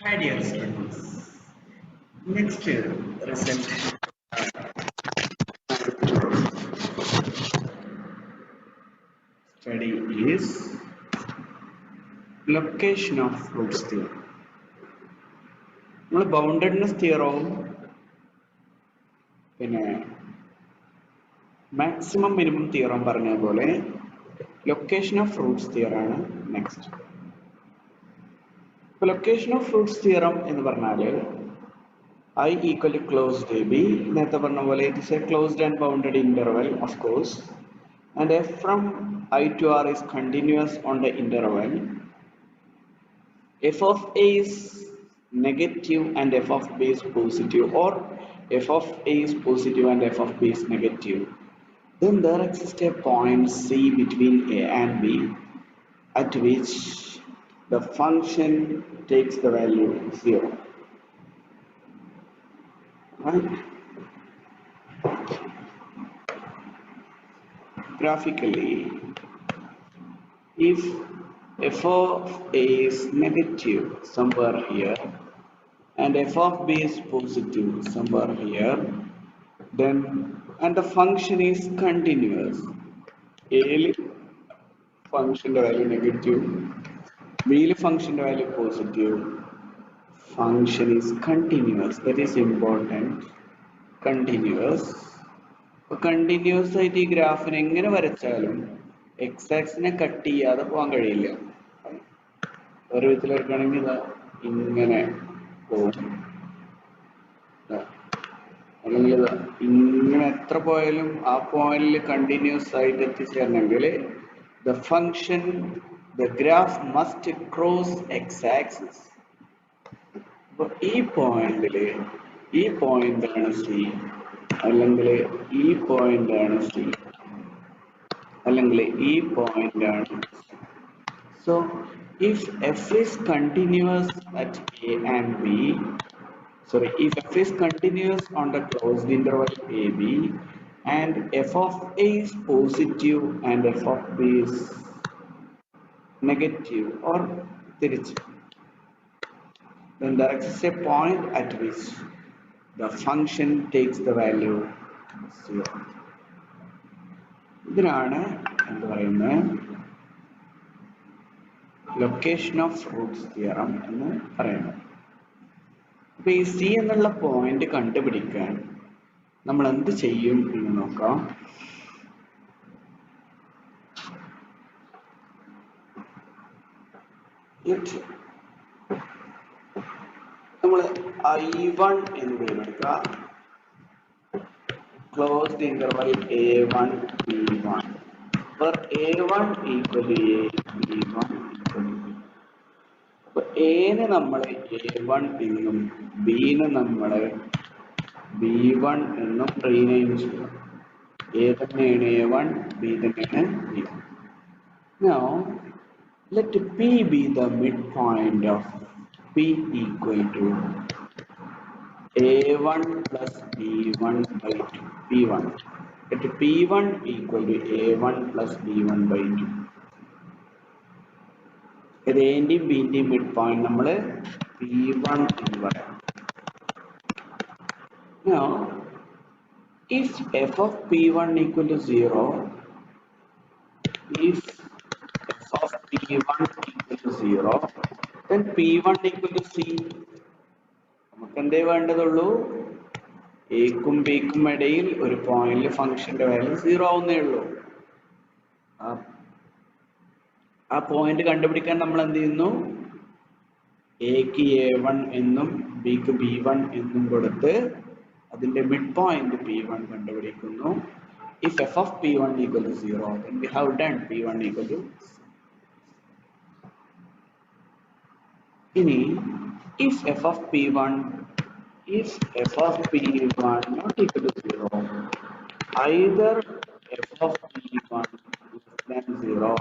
Hi dear students. Next result study is location of fruits theorem. നമ്മൾ ബൗണ്ടഡ്നെസ് തിയറവും പിന്നെ maximum minimum theorem പറഞ്ഞ പോലെ location of fruits തിയറാണ് next. ഇപ്പോൾ location of fruits theorem എന്ന് പറഞ്ഞാൽ I equal to closed AB. നേരത്തെ പറഞ്ഞ പോലെ it is a closed and bounded interval, of course, and f from I to R is continuous on the interval. F of A is negative and f of B is positive, or f of A is positive and f of B is negative. Then there exists a point C between A and B at which the function takes the value 0. Right? Graphically, if f of A is negative somewhere here and f of B is positive somewhere here, then and the function is continuous, A function value negative, B function value positive, function is continuous. That is important. Continuous. Continuous ആയിട്ട് ഈ ഗ്രാഫിനെ എങ്ങനെ വരച്ചാലും X ആക്സിനെ cut ചെയ്യാതെ പോകാൻ കഴിയില്ല. ഒരു വിധത്തിൽ എടുക്കുകയാണെങ്കിൽ ഇങ്ങനെ പോകും, അല്ലെങ്കിൽ ഇങ്ങനെ എത്ര പോയാലും ആ പോയിന്റിൽ കണ്ടിന്യൂസ് ആയിട്ട് എത്തിച്ചേരണമെങ്കിൽ the function the graph must cross x axis. അപ്പൊ ഈ പോയിന്റില് ഈ പോയിന്റാണ് സി, അല്ലെങ്കിൽ ഈ പോയിന്റാണ് സി, അല്ലെങ്കിൽ ഈ പോയിന്റാണ്. So if F is continuous at A and B, sorry, if f is continuous on the closed interval AB and f of A is positive and f of B is negative or തിരിച്ച്, then there exists a point at which the function takes the value 0. ഇതിനാണ് എന്ത് പറയുന്നത്, location of fruits theorem എന്ന് പറയുന്നത്. അപ്പൊ ഈ C എന്നുള്ള point കണ്ടുപിടിക്കാൻ നമ്മൾ എന്ത് ചെയ്യും എന്ന് നോക്കാം. നമ്മൾ I1 എന്ന് പേരെടുക്കുക, closed interval A1 B1 where A1 equal to A, B1 equal to B. അപ്പൊ എന് നമ്മൾ A1 എന്നും ബിന് നമ്മൾ B1 എന്നും റീനെയിം ചെയ്യും. A തന്നെയാണ് A1, B തന്നെയാണ് B1. Now let P be the midpoint of P equal to A1 plus B1 by 2, P1. Let P1 equal to A1 plus B1 by 2. ഇത് എൻ്റെയും ബിൻ്റെയും mid point നമ്മൾ P1 എന്ന് പറയാം. Now, if f of P1 equal to 0, if f of P1 equal to 0, then P1 equal to C. നമുക്ക് എന്തേ വേണ്ടതുള്ളൂ, എക്കും ബിക്കും ഇടയിൽ ഒരു പോയിന്റിൽ ഫംഗ്ഷന്റെ വാല്യൂ 0 ആവുന്നേ ഉള്ളൂ. ആ പോയിന്റ് കണ്ടുപിടിക്കാൻ നമ്മൾ എന്ത് ചെയ്യുന്നു, എക്ക് A1 എന്നും ബിക്ക് B1 എന്നും കൊടുത്ത് അതിന്റെ മിഡ് പോയിന്റ് P1 കണ്ടുപിടിക്കുന്നു. If f of P1 equal to 0, then we have done P1 equal to 0. ഇനി if f of P1 not equal to 0, either f of P1 less than 0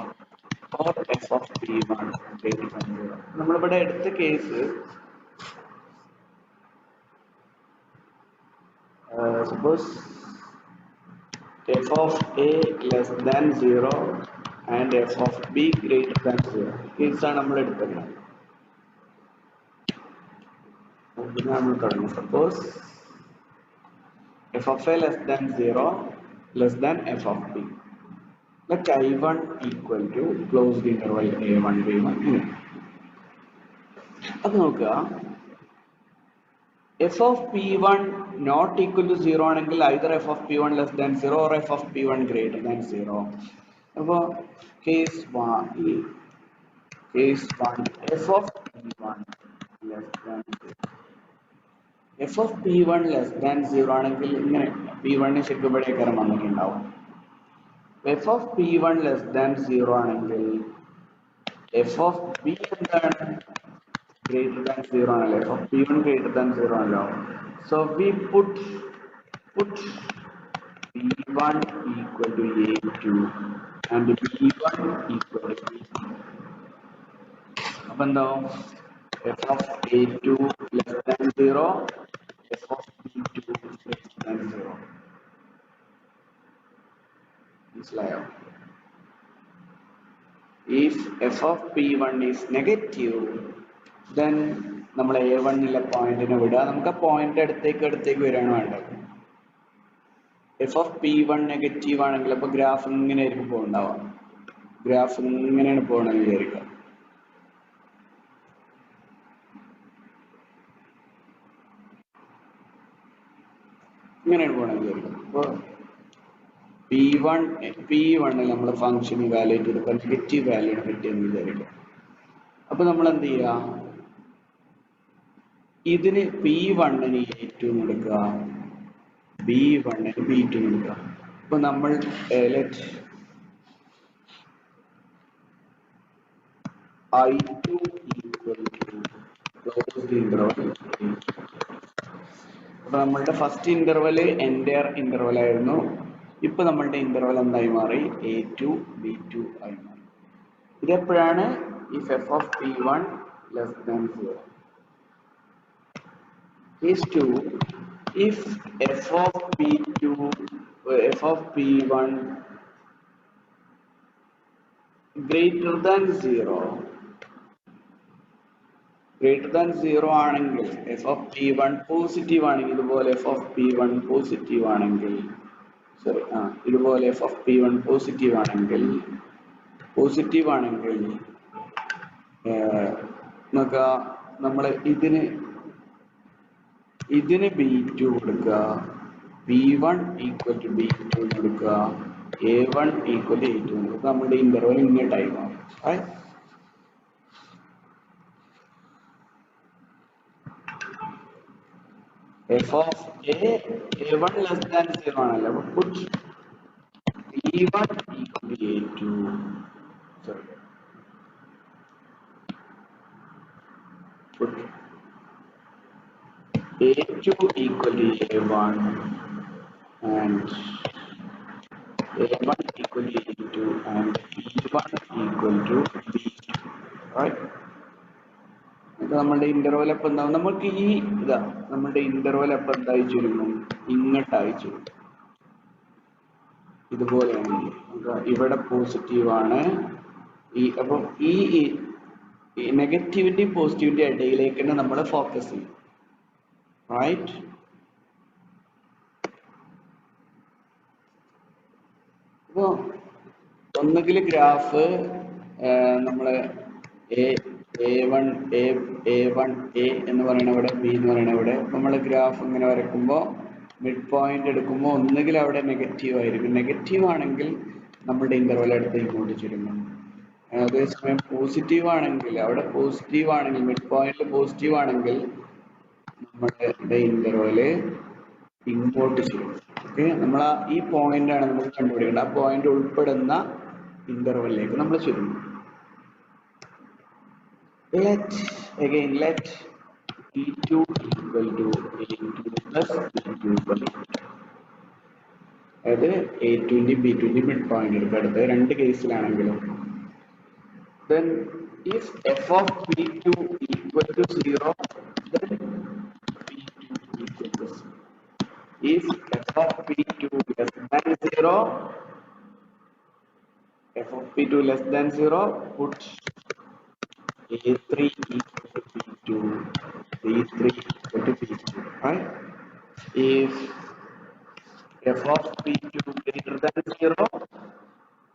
or f of P1 greater than 0. നമ്മളിവിടെ എടുത്ത case suppose f of A less than 0 and f of B greater than 0 കേസാണ് നമ്മൾ എടുത്തത്. Suppose f of a less than 0 less than f of b. Let I1 equal to closed interval a1 b1. अब നോക്കുക f of p1 not equal to 0 ആണെങ്കിൽ either f of p1 less than 0 or f of p1 greater than 0. അപ്പോൾ case 1 f of p1 less than 0. f of p1 less than 0 ആണെങ്കിൽ ഇങ്ങനെ p1 ശരിക്കും ഇവിടേക്കാരം വന്നിട്ടുണ്ടാവും. f of p1 less than 0 ആണെങ്കിൽ f of b എന്താണ് greater than 0 ആണല്ലോ. f of p1 greater than 0 ആണല്ലോ. So we put p1 equal to a2 and b1 equal to b2. അപ്പം എന്താവും f of a2 less than 0, f of b2 less than 0. മനസ്സിലായോ? If f of p1 is negative, then നമ്മൾ a1 പോയിന്റിനെ വിടുക. നമുക്ക് ആ point അടുത്തേക്ക് വരികയാണ് വേണ്ടത്. f of p1 നെഗറ്റീവ് ആണെങ്കിൽ അപ്പൊ ഗ്രാഫ് ഇങ്ങനെ ആയിരിക്കും പോകുന്നുണ്ടാവുക. ഗ്രാഫ് ഇങ്ങനെയാണ് പോകണമെന്ന് വിചാരിക്കുക. ഇങ്ങനെയാണ് പോകണമെന്ന് വിചാരിക്കുക. അപ്പോൾ p1 നമ്മൾ ഫംഗ്ഷൻ ഇവാലുവേറ്റ് ചെയ്തപ്പോൾ നെഗറ്റീവ് വാല്യൂ ആണ് കിട്ടിയെന്ന് വിചാരിക്കുക. അപ്പൊ നമ്മൾ എന്ത് ചെയ്യുക? ഇതിന് p1 ന് a2 എടുക്കുക, b1 ന് b2 എടുക്കുക. അപ്പൊ നമ്മൾ I2 equal to closed interval. അപ്പൊ നമ്മളുടെ ഫസ്റ്റ് ഇന്റർവൽ എൻഡയർ ഇന്റർവൽ ആയിരുന്നു. ഇപ്പൊ നമ്മളുടെ ഇന്റർവൽ എന്തായി മാറി? a2 b2 ആയി മാറി. ഇതെപ്പോഴാണ്? if f of p1 less than 0. Case 2, if f of p1 greater than 0 ആണെങ്കിൽ f of p1 പോസിറ്റീവ് ആണെങ്കിൽ ഇതുപോലെ f of p1 പോസിറ്റീവ് ആണെങ്കിൽ ഇതുപോലെ f of p1 പോസിറ്റീവ് ആണെങ്കിൽ നമുക്ക് നമ്മൾ ഇതിന് b2 കൊടുക്കുക, b1 equal to b2 കൊടുക്കുക, a1 equal to a2 കൊടുക്കുക. നമ്മുടെ ഇന്റർവൽ ഇങ്ങനെ ടൈം ആവും. f of a1 less than 0 ആണല്ലോ. അപ്പൊ put b1 equal to a2. Put a2 equal to a1 and a1 equal to a2 and b1 equal to b2. Right? നമ്മുടെ interval അപ്പം എന്താവും? നമുക്ക് നമ്മുടെ ഇന്റർവൽ അപ്പം എന്തായി ചുരുങ്ങും? ഇങ്ങോട്ടായി ചുരുങ്ങും. ഇതുപോലെയാണ്. ഇവിടെ പോസിറ്റീവ് ആണ്. അപ്പം ഈ നെഗറ്റിവിറ്റി പോസിറ്റിവിറ്റി ഇടയിലേക്ക് തന്നെ നമ്മൾ ഫോക്കസ് ചെയ്യും. റൈറ്റ്? അപ്പോ ഒന്നുകിൽ ഗ്രാഫ് നമ്മള് a1 a എന്ന് പറയുന്ന ഇവിടെ, b എന്ന് പറയുന്ന ഇവിടെ നമ്മൾ ഗ്രാഫ് ഇങ്ങനെ വരയ്ക്കുമ്പോൾ മിഡ് പോയിന്റ് എടുക്കുമ്പോൾ ഒന്നുകിൽ അവിടെ നെഗറ്റീവ് ആയിരിക്കും. നെഗറ്റീവ് ആണെങ്കിൽ നമ്മുടെ ഇന്റർവൽ അടുത്ത് ഇങ്ങോട്ട് ചുരുങ്ങും. അതേസമയം പോസിറ്റീവ് ആണെങ്കിൽ മിഡ് പോയിന്റിൽ പോസിറ്റീവ് ആണെങ്കിൽ നമ്മുടെ ഇന്റർവല് ഇങ്ങോട്ട് ചുരുങ്ങും. ഓക്കെ, നമ്മൾ ഈ പോയിന്റ് ആണ് നമുക്ക് കണ്ടുപിടിക്കേണ്ടത്. ആ പോയിന്റ് ഉൾപ്പെടുന്ന ഇന്റർവെല്ലിലേക്ക് നമ്മൾ ചുരുങ്ങും. let p2 equal to a2 plus b2 equal to അതായത് a2 b2 മിഡ് പോയിന്റ് എടുക്കുക. അടുത്ത രണ്ട് കേസിലാണെങ്കിലും then if f of p2 equal to 0 then p2 equal to 0. If f of p2 less than 0, f of p2 less than 0, put a3 equal to b2, b3 if f of p2 greater than 0,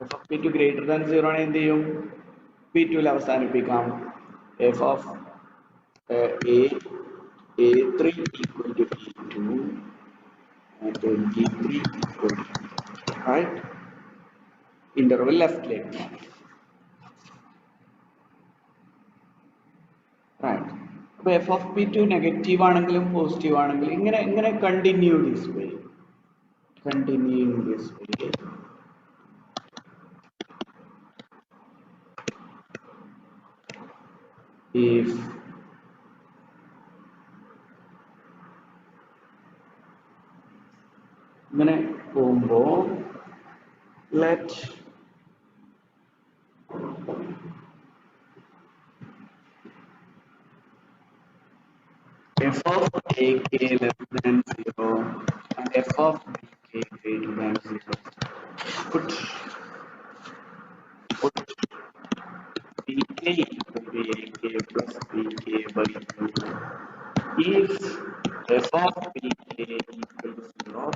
f of p2 greater than 0 ആണ് എന്ത് ചെയ്യും p2 ൽ അവസാനിപ്പിക്കാം f of a3 equal to e2 and g3 equal to right interval left leg right അപ്പോൾ f of p2 negative ആണെങ്കിലും positive ആണെങ്കിലും ഇങ്ങനെ continue this way continuing this way if ഇങ്ങനെ പോകുമ്പോൾ let f of ak less than 0 and f of bk greater than 0 put bk equal to ak plus bk by 2 if f of bk equal to 0 bk equal to 0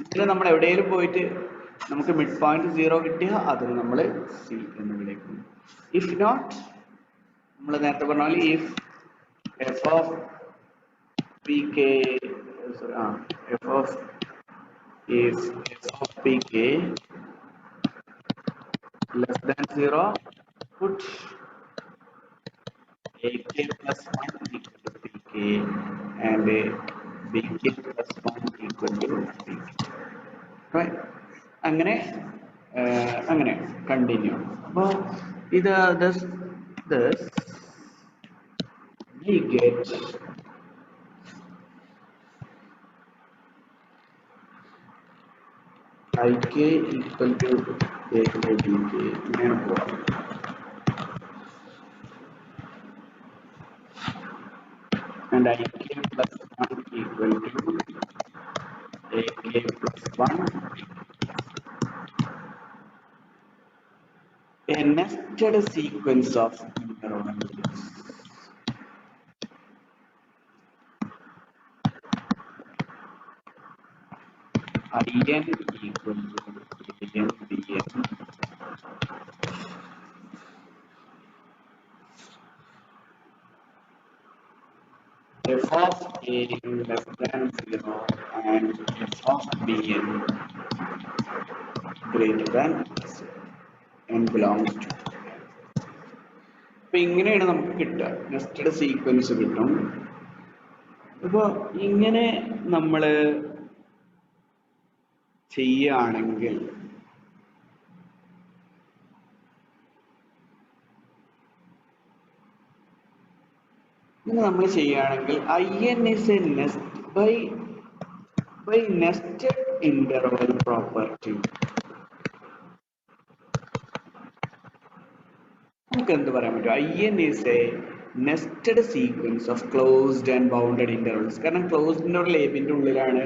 ഇതിൽ നമ്മൾ എവിടെയെങ്കിലും പോയിട്ട് നമുക്ക് mid point 0 കിട്ടിയാൽ അതിന് നമ്മൾ c എന്ന് വിളിക്കും if not നമ്മൾ നേരത്തെ പറഞ്ഞ പോലെ if f of pk f of if f of pk less than 0 put ak plus 1 equal to pk and bk plus 1 equal to pk right അങ്ങനെ കണ്ടിന്യൂ അപ്പോൾ ഇത് this we get ik equal to ak bk ഇങ്ങനെ പോവാം and ik plus 1 equal to ak plus 1 a nested sequence of intervals in equal to an bn f of a less than 0 and f of bn greater than 0 n belongs to അപ്പോൾ ഇങ്ങനെയാണ് നമുക്ക് കിട്ടുക nested sequence കിട്ടും അപ്പോൾ ഇങ്ങനെ നമ്മൾ ചെയ്യുകയാണെങ്കിൽ in is a nest by nested interval property നമുക്ക് എന്ത് പറയാൻ പറ്റും in is a nested sequence of closed and bounded intervals കാരണം closed interval ന്റെ ഉള്ളിലാണ്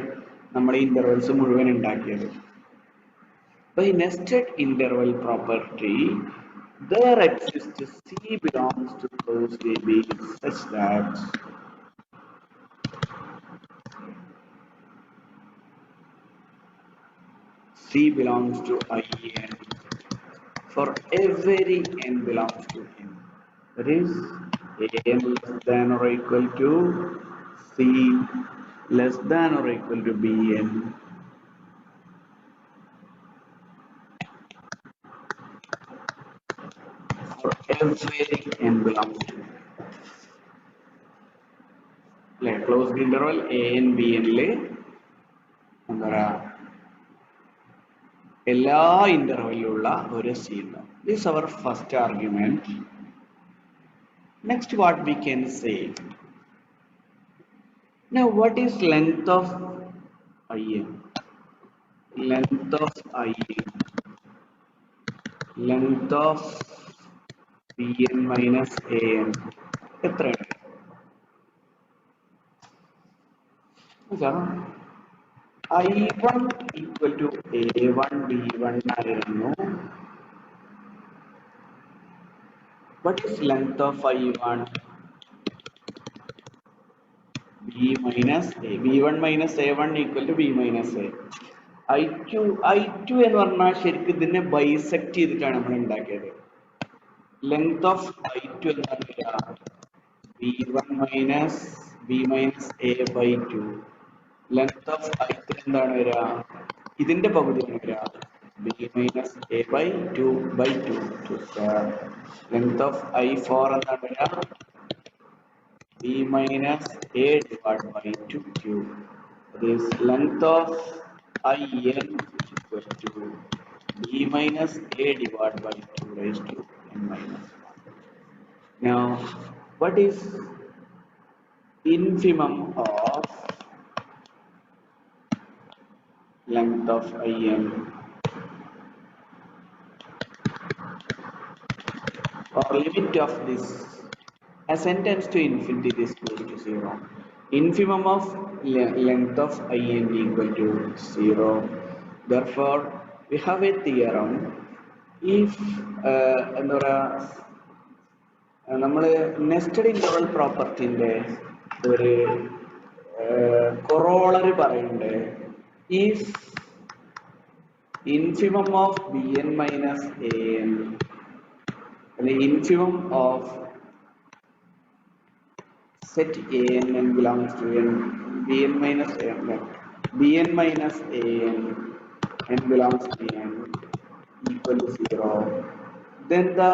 നമ്മൾ ഇന്റർവെൽസ് മുഴുവൻ ഉണ്ടാക്കിയത് by nested interval property there exists c belongs to closed AB such that c belongs to in for every n belongs to n that is an less than or equal to c less than or equal to bn for every n belongs to closed interval a n b n le എന്താ എല്ലാ ഇന്റർവെല്ലിലുള്ള ഒരു c ഉണ്ടാവും this is our first argument next what we can say now what is length of in length of in length of bn minus an എത്രയാണ് I1 equal to A1 B1 ആയിരുന്നു what is length of I1 b minus a. b1 minus a1 equal to b minus a. I2 എന്ന് പറഞ്ഞാൽ ശരിക്കും ഇതിനെ bisect ചെയ്തിട്ടാണ് നമ്മൾ ഉണ്ടാക്കിയത്. Length of I2 എന്താണ് വരിക? b1 minus b minus a by 2. Length of I3 എന്താണ് വരിക? ഇതിന്റെ പകുതിയാണ് വരിക. b minus a by 2 by 2 to square. Length of I4 എന്താണ് വരിക? b minus a divided by 2 cube. This length of in is equal to b minus a divided by 2 raised to n minus 1. Now, what is infimum of length of in or limit of this as n tends to infinity this goes to 0. Infimum of length of in equal to 0. Therefore, we have a theorem. If എന്താ പറയുക, നമ്മൾ nested interval പ്രോപ്പർട്ടിന്റെ ഒരു corollary പറയുന്നുണ്ട്. If infimum of bn minus an, the infimum of set an n belongs to n, bn minus an, bn minus an n belongs to n equal to 0, then the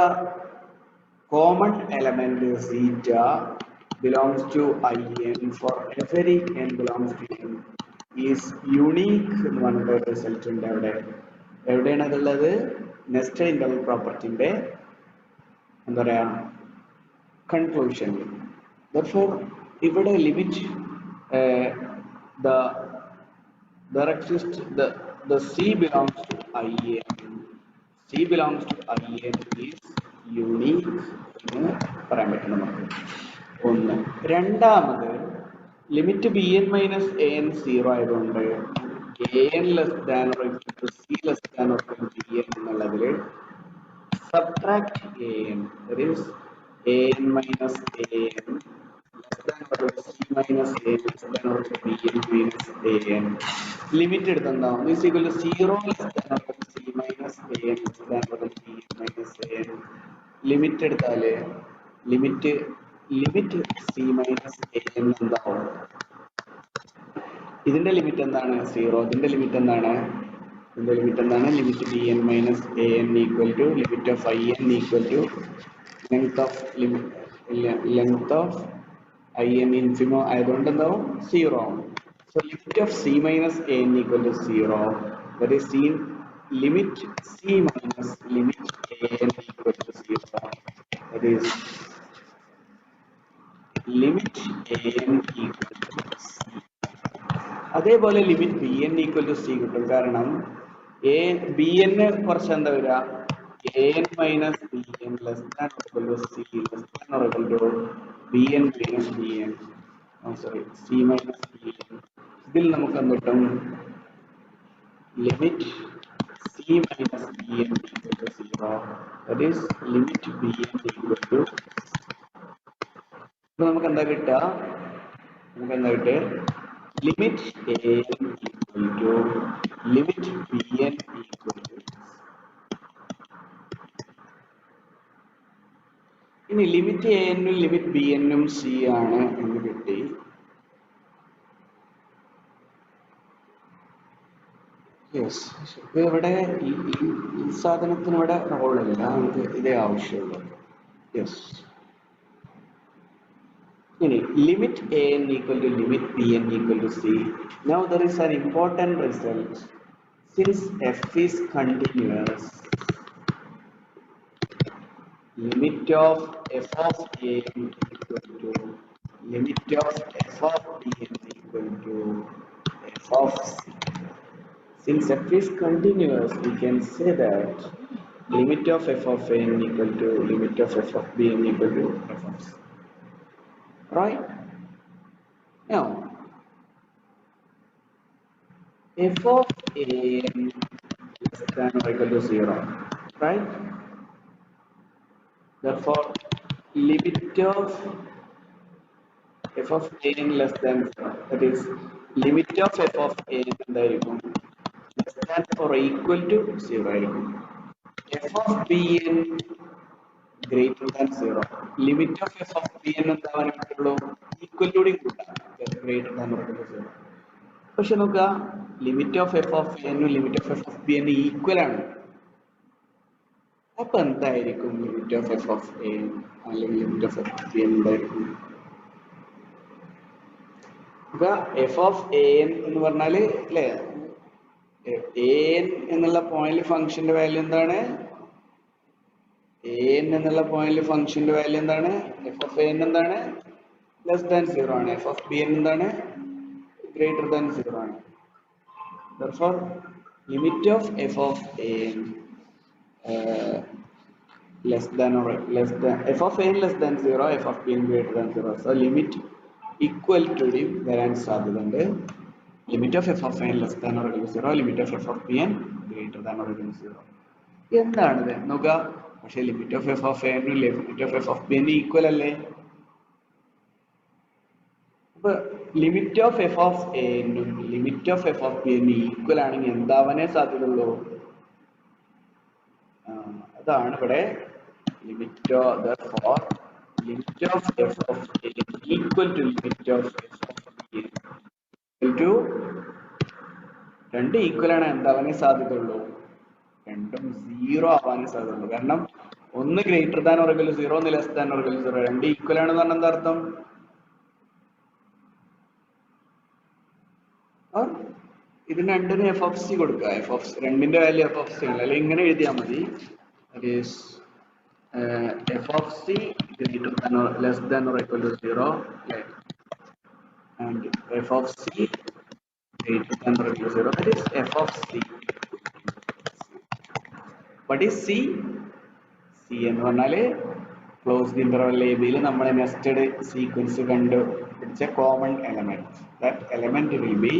common element zeta belongs to in for every n belongs to n is unique എന്ന് പറഞ്ഞിട്ട് result ഉണ്ട്. എവിടെയാണ് അതുള്ളത്? Nested interval പ്രോപ്പർട്ടിന്റെ എന്താ പറയാ conclusion. Therefore, ഇവിടെ limit there exists the c belongs to in. c belongs to in is unique എന്ന് പറയാൻ പറ്റും നമുക്ക്. ഒന്ന്. രണ്ടാമത് limit b n minus a N 0 ആയതുകൊണ്ട് an less than or equal to c less than or equal to bn എന്നുള്ളതിൽ subtract an, that is an minus an less than or equal to c minus a less than or equal to bn minus an. Limit എടുത്തെന്താവും? is equal to 0 less than or equal to c minus a less than or equal to bn minus an. Limit എടുത്താല് limit c minus a എന്താവും? ഇതിന്റെ limit എന്താണ്? 0. ഇതിന്റെ limit എന്താണ്? Limit b n minus a n equal to limit of I n equal to length of I n ഇൻഫിമോ ആയതുകൊണ്ട് എന്താവും? 0 ആവും. So limit of c minus a n equal to 0, that is seen limit c minus limit a n equal to 0, that is limit a n equal to C. അതേപോലെ limit b n equal to c കിട്ടും. കാരണം b n കുറച്ച് എന്താ വരിക? A n minus b n less than equal to c less than equal to b n minus b n, sorry c minus b n. ഇതിൽ നമുക്ക് എന്ത് കിട്ടും? Limit c minus b n equal to 0, that is limit b n equal to. ഇപ്പൊ നമുക്ക് എന്താ കിട്ടുക? limit a n equal to limit b n equal to. ഇനി limit a n ഉം ലിമിറ്റ് b n ഉം c ആണ് എന്ന് കിട്ടി. യെസ്, ഇവിടെ ഈ സാധനത്തിന് ഇവിടെ റോളില്ല, നമുക്ക് ഇതേ ആവശ്യമുള്ളൂ. Yes. Limit a n equal to limit b n equal to c. Now there is an important result. Since f is continuous, limit of f of a n equal to limit of f of b n equal to f of c. Since f is continuous, we can say that limit of f of a n equal to limit of f of b n equal to f of c. Right? Now, f of a n less than or equal to 0, right? Therefore, limit of f of an less than 0. That is, limit of f of an എന്തായിരിക്കും less than or equal to 0 ആയിരിക്കും. f of bn greater than 0. Limit of f of bn എന്താവാൻ പറ്റുള്ളൂ equal to കൂടി കൂട്ടാം greater than or equal to 0. പക്ഷെ നോക്കുക limit of f of എനും limit of f of b n equal ആണ്. അപ്പൊ എന്തായിരിക്കും limit of f of a അല്ലെങ്കിൽ limit of f of b n എന്തായിരിക്കും? അപ്പൊ എഫ് ഓഫ് എ എൻ എന്ന് പറഞ്ഞാല് അല്ലേ, എ എൻ എന്നുള്ള പോയിന്റിൽ ഫംഗ്ഷന്റെ വാല്യൂ എന്താണ്? എ എൻ എന്നുള്ള പോയിന്റിൽ ഫംഗ്ഷന്റെ വാല്യൂ എന്താണ്? എഫ് ഓഫ് എ എൻ എന്താണ്? ലെസ് ദാൻ 0 ആണ്. എഫ് ഓഫ് ബി എൻ എന്താണ്? ഗ്രേറ്റർ ദാൻ 0 ആണ്. Therefore, limit of f of a less than or less than f of a less than 0, f of b greater than 0. So limit equal to the variance സാധ്യതയുണ്ട്. Limit of f of a less than or equal to 0, limit of f of b greater than or equal to 0. എന്താണിത് നോക്കുക. പക്ഷെ limit of f of a limit of f of b equal അല്ലേ? അപ്പൊ limit of f of എനും limit of f of b equal ആണെങ്കിൽ എന്താവാനേ സാധ്യതയുള്ളൂ? അതാണ് ഇവിടെ ലിമിറ്റ് therefore limit of f of a equal to limit of f of b equal to രണ്ട് ഈക്വൽ ആണ് എന്താവാനേ സാധ്യതയുള്ളൂ? രണ്ടും 0 ആവാനേ സാധ്യതയുള്ളൂ. കാരണം ഒന്ന് greater than or equal to 0, ഒന്ന് less than or equal to 0. രണ്ട് ഈക്വൽ ആണെന്ന് പറഞ്ഞാൽ എന്താ അർത്ഥം? ഇതിന് രണ്ടിന് എഫ് ഓഫ് സി കൊടുക്കുക. എഫ് ഓഫ് രണ്ടിന്റെ വാല്യൂ എഫ് ഓഫ് സി ആണ്, അല്ലെങ്കിൽ ഇങ്ങനെ എഴുതിയാൽ മതി. F of c greater than or less than or equal to 0 and f of c greater than or equal to 0. That is f of c. What is c? C എന്ന് പറഞ്ഞാല് closed interval a ബിയിൽ നമ്മൾ nested sequence കണ്ടുപിടിച്ച common element. That element will be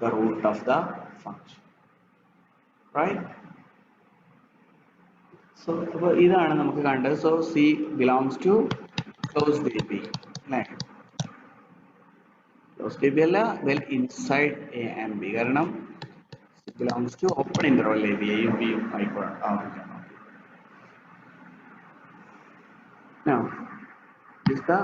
the root of the function, right? So ഇതാണ് നമുക്ക് കണ്ടത്. So C belongs to closed AB, right? Closed AB അല്ല, well inside A and B, കാരണം it belongs to open interval AB. A യും B യും ആയിക്കോട്ടെ. Now this is the